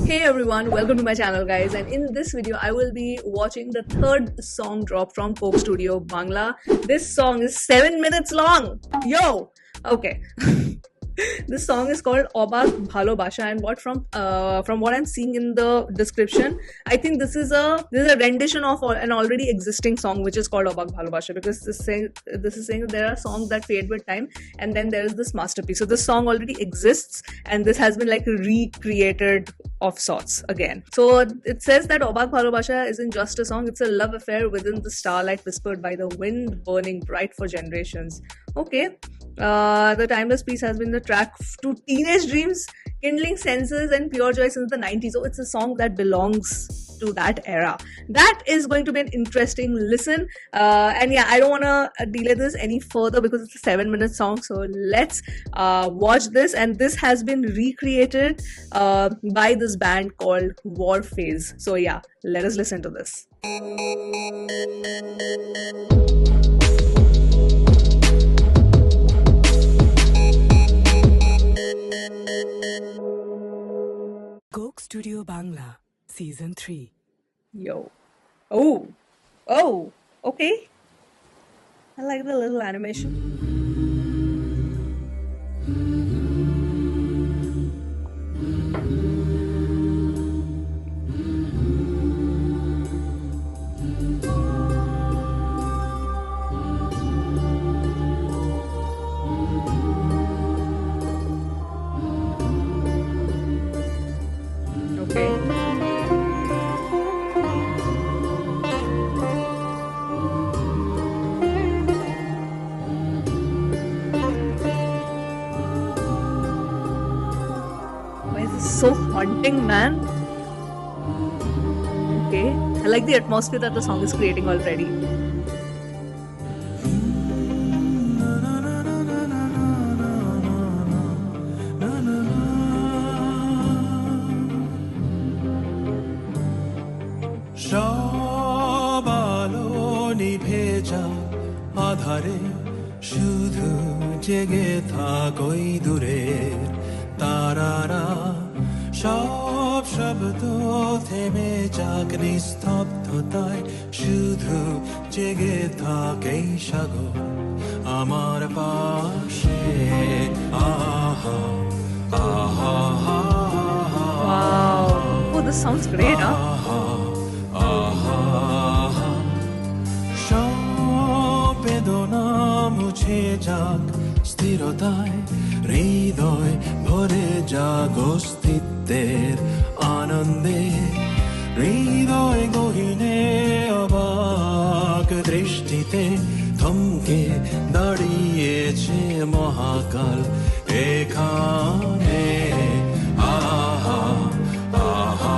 Hey everyone, welcome to my channel guys, and in this video I will be watching the third song drop from Coke Studio Bangla. This song is 7 minutes long. Yo! Okay. This song is called Obak Bhalobasha, and from what I'm seeing in the description, I think this is a rendition of an already existing song which is called Obak Bhalobasha, because this is saying there are songs that fade with time, and then there is this masterpiece. So this song already exists, and this has been like recreated of sorts again. So it says that Obak Bhalobasha isn't just a song; it's a love affair within the starlight, whispered by the wind, burning bright for generations. Okay. The timeless piece has been the track to teenage dreams, kindling senses and pure joy since the 90s. So it's a song that belongs to that era. That is going to be an interesting listen. And yeah, I don't want to delay this any further because it's a 7-minute song. So let's watch this. And this has been recreated by this band called War Phase. So yeah, let us listen to this. Coke Studio Bangla, Season 3. Yo. Oh, okay. I like the little animation. Okay. Why is this so haunting, man? Okay. I like the atmosphere that the song is creating already. সব আলো নিভে যাক আধারে, শুধু জেগে থাকোই দূরের তারারা। সব শব্দ থেমে যাক নিস্তব্ধতায়, শুধু জেগে থাকেই সাগর আমার পাশে। আহা আহা আহা। Wow. Oh, this sounds great, huh? বেদনা মুছে যাক স্থিরতায়, হৃদয় ভরে যাক অস্তিত্বের আনন্দে। হৃদয় গহীনে অবাক দৃষ্টিতে থমকে দাঁড়িয়েছে মহাকাল এখানে। আহা আহা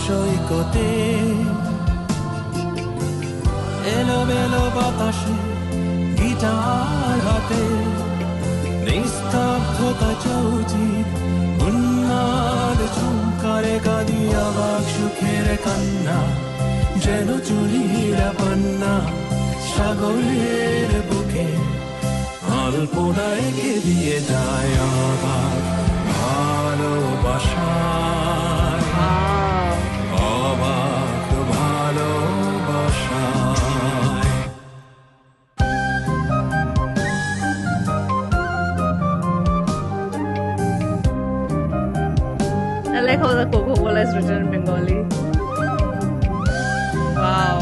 সৈকতে এলোমেলো বাতাসে গিটার হাতে, নিস্তব্ধতা চৌচির উন্মাদ ঝুমকারে কাঁদি অবাক সুখের কান্না, যেন চুরিরা পান্না সাগরের বুকে আলপনা এঁকে দিয়ে যায় অবাক ভালোবাসা। I like how the Coca-Cola is written in Bengali. Wow.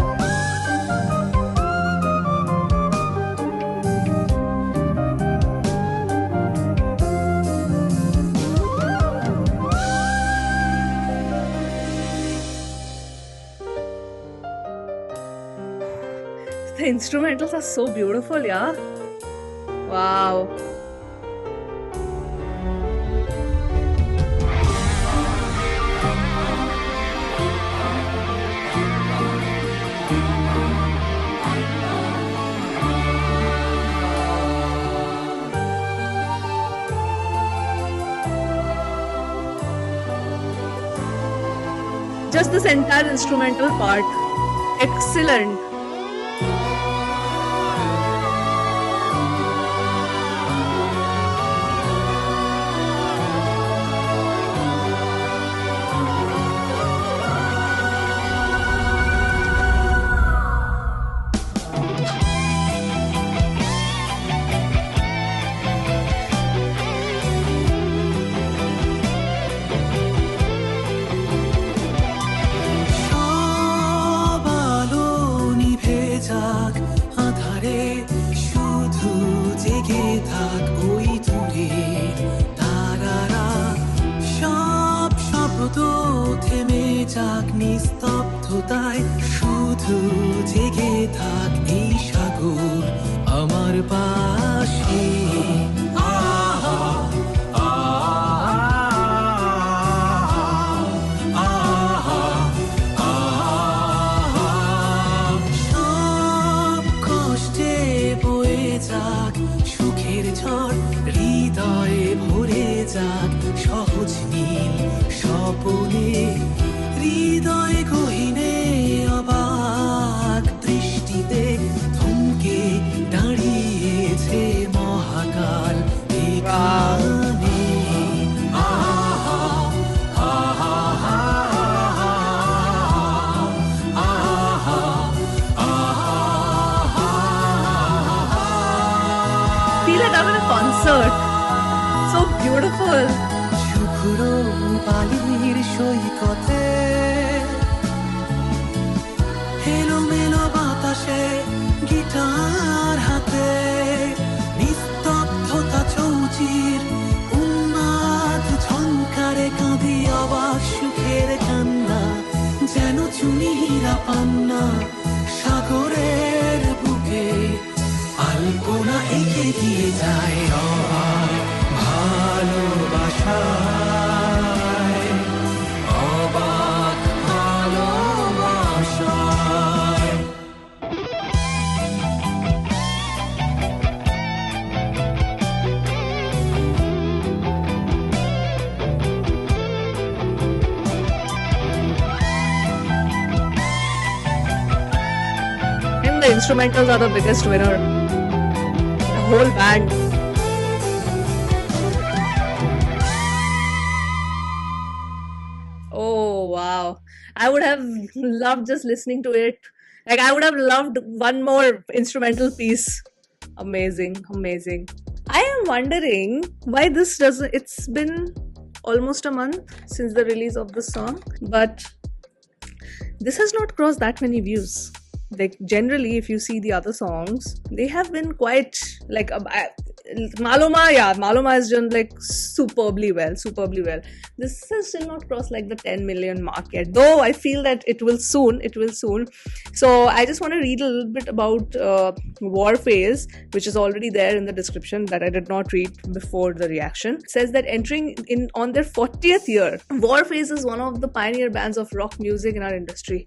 The instrumentals are so beautiful, yeah? Wow. Just this entire instrumental part. Excellent. সব আলো নিভে যাক, আঁধারে শুধু জেগে থাক ওই দূরে তারারা। সব শব্দ থেমে যাক নিস্তব্ধতায়, শুধু জেগে থাক এই সাগর আমার পাশে। আহা, সব কষ্টে বয়ে যাক সুখের ঝড়, হৃদয়ে ভরে যাক সহজ নীল স্বপনে। হৃদয় গহীনে অবাক দৃষ্টিতে থমকে দাঁড়িয়েছে মহাকাল এখানে। আহা, আহা, Feel like I'm in a concert. So beautiful. শুভ্র বালির সৈকতে এলোমেলো বাতাসে গিটার হাতে, নিস্তব্ধতা চৌচির উন্মাদ ঝংকারে কাঁদি অবাক সুখের কান্না, যেন চুনিরা পান্না সাগরের বুকে আলপনা এঁকে দিয়ে যায় অবাক ভালোবাসায়, অবাক ভালোবাসায়। And the instrumentals are the biggest winner. The whole band. Oh wow. I would have loved just listening to it. Like I would have loved one more instrumental piece. Amazing, amazing. I am wondering why this doesn't, it's been almost a month since the release of the song, but this has not crossed that many views. Like generally, if you see the other songs, they have been quite like Maluma. Yeah, Maluma has done like superbly well. This has still not crossed like the 10 million mark yet. Though I feel that it will soon. So I just want to read a little bit about Warfaze, which is already there in the description that I did not read before the reaction. It says that entering in on their 40th year, Warfaze is one of the pioneer bands of rock music in our industry.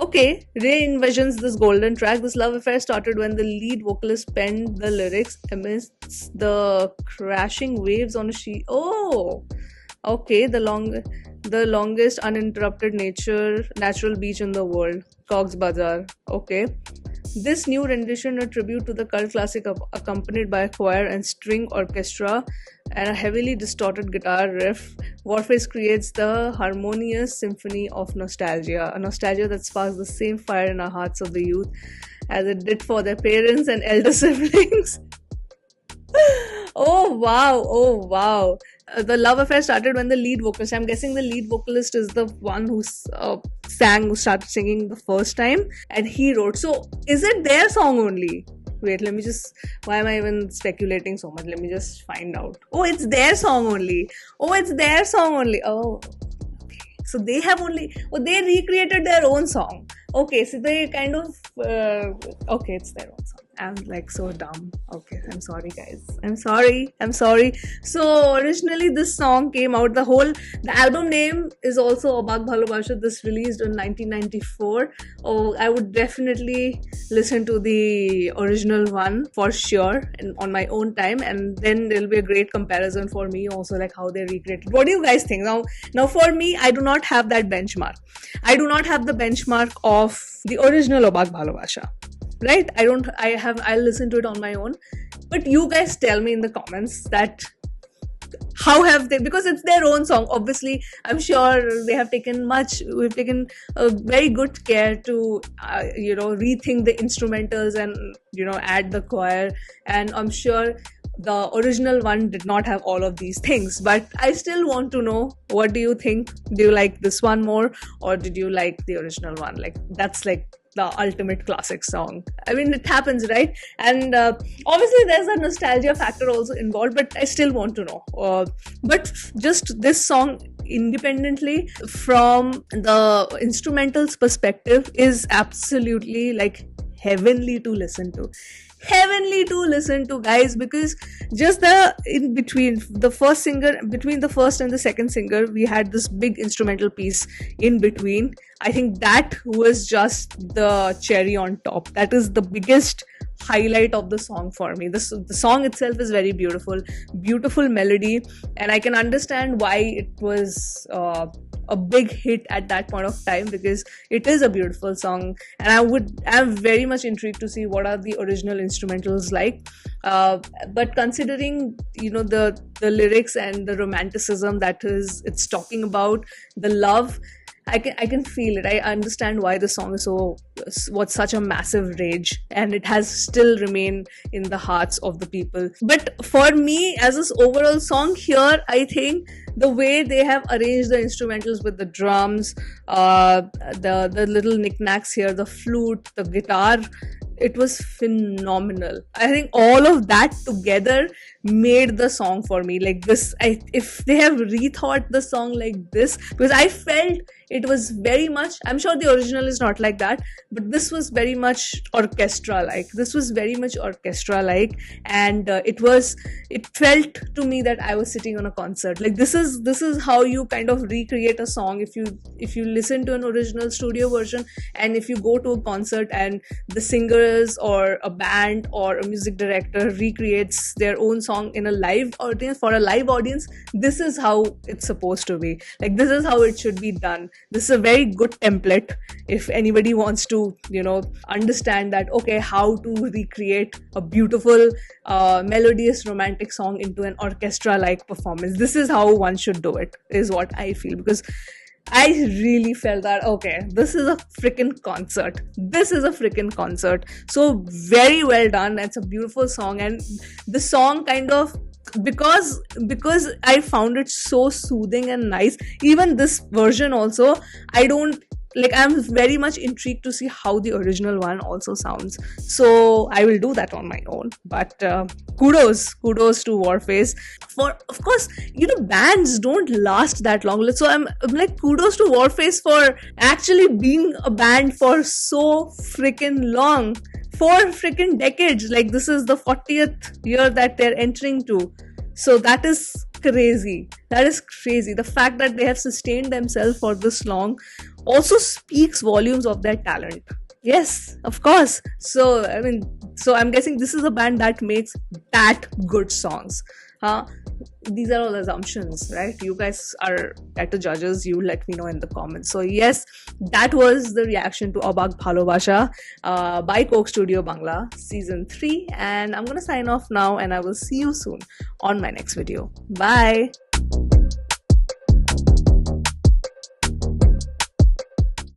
Okay, Ray envisions this golden track. This love affair started when the lead vocalist penned the lyrics amidst the crashing waves on a sheet. Oh, okay, the longest uninterrupted natural beach in the world, Cox's Bazar. Okay. This new rendition, a tribute to the cult classic accompanied by a choir and string orchestra and a heavily distorted guitar riff, Warfaze creates the harmonious symphony of nostalgia, a nostalgia that sparks the same fire in our hearts of the youth as it did for their parents and elder siblings. Oh wow. The love affair started when the lead vocalist, I'm guessing the lead vocalist is the one who started singing the first time, and he wrote. So is it their song only? Wait, why am I even speculating so much? Let me just find out. Oh, it's their song only. Oh, okay. So they recreated their own song. Okay, so they kind of, okay, it's their own song. I'm like so dumb. Okay, I'm sorry, guys. I'm sorry. So originally this song came out. The album name is also Abag Bhalobasha. This released in 1994. Oh, I would definitely listen to the original one for sure, and on my own time, and then there'll be a great comparison for me also, like how they recreated. What do you guys think? Now for me, I do not have that benchmark. I do not have the benchmark of the original Abag Bhalobasha. Right? I'll listen to it on my own. But you guys tell me in the comments that how have they, because it's their own song. Obviously, I'm sure we've taken a very good care to, rethink the instrumentals and, add the choir. And I'm sure the original one did not have all of these things, but I still want to know, what do you think? Do you like this one more, or did you like the original one? Like, that's like the ultimate classic song. I mean, it happens, right? And obviously there's a nostalgia factor also involved, but I still want to know. But just this song independently from the instrumentals perspective is absolutely like heavenly to listen to, guys, because just between the first and the second singer, we had this big instrumental piece in between. I think that was just the cherry on top. That is the biggest highlight of the song for me. The song itself is very beautiful melody, and I can understand why it was a big hit at that point of time, because it is a beautiful song, and I'm very much intrigued to see what are the original instrumentals like. But considering the lyrics and the romanticism that it's talking about, the love, I can feel it. I understand why the song is such a massive rage, and it has still remained in the hearts of the people. But for me, as this overall song here, I think the way they have arranged the instrumentals with the drums, the little knickknacks here, the flute, the guitar, it was phenomenal. I think all of that together made the song for me. Like this, if they have rethought the song like this, because I felt it was very much, I'm sure the original is not like that, but this was very much orchestra like. And it felt to me that I was sitting on a concert. Like this is how you kind of recreate a song. If you listen to an original studio version, and if you go to a concert and the singers or a band or a music director recreates their own song in a live audience, for a live audience, this is how it's supposed to be. Like this is how it should be done. This is a very good template if anybody wants to understand that, okay, how to recreate a beautiful melodious romantic song into an orchestra like performance. This is how one should do it, is what I feel, because I really felt that, okay, this is a freaking concert. So very well done. It's a beautiful song, and the song kind of, because I found it so soothing and nice. Even this version also, I'm very much intrigued to see how the original one also sounds. So I will do that on my own. But kudos to Warface. For, of course, bands don't last that long. So I'm like, kudos to Warface for actually being a band for so freaking long. 4 freaking decades. Like this is the 40th year that they're entering to. So that is crazy. The fact that they have sustained themselves for this long also speaks volumes of their talent. Yes, of course. So I'm guessing this is a band that makes that good songs. These are all assumptions, right? You guys are better judges. You let me know in the comments. So yes, that was the reaction to Abag Bhalobasha by Coke Studio Bangla Season 3. And I'm going to sign off now, and I will see you soon on my next video. Bye.